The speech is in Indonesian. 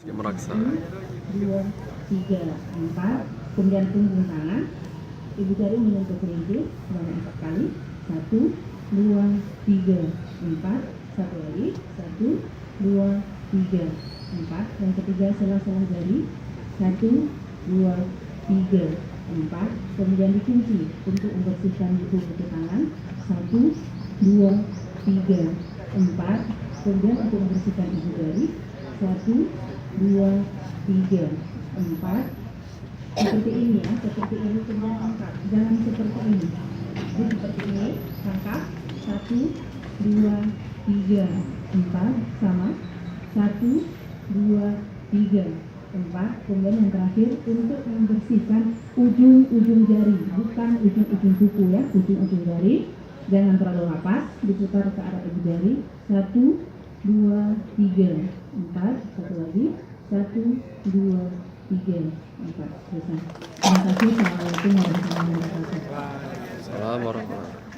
Meraksa. 2, 3, 4. Kemudian punggung tangan. Ibu jari menyentuh kelinci sebanyak 4 kali. 1, 2, 3, 4. Satu lagi. 1, 2, 3, 4. Yang ketiga sela-sela jari. 1, 2, 3, 4. Kemudian dikunci untuk membersihkan buku-buku tangan. 1, 2, 3, 4. Kemudian untuk membersihkan ibu jari. 1, 2, 3, 4. Seperti ini ya, seperti ini. Kemudian angkat, jangan seperti ini. Jadi seperti ini, angkat. 1, 2, 3, 4. Sama. 1, 2, 3, 4. Kemudian yang terakhir untuk membersihkan ujung-ujung jari, bukan ujung-ujung kuku ya, ujung-ujung jari. Jangan terlalu rapat, diputar ke arah ibu jari. 1, 2, 3, 4. Satu lagi. 1, 2, 3, 4. Selesai. Terima kasih. Assalamualaikum warahmatullahi wabarakatuh. Salam warahmatullahi wabarakatuh.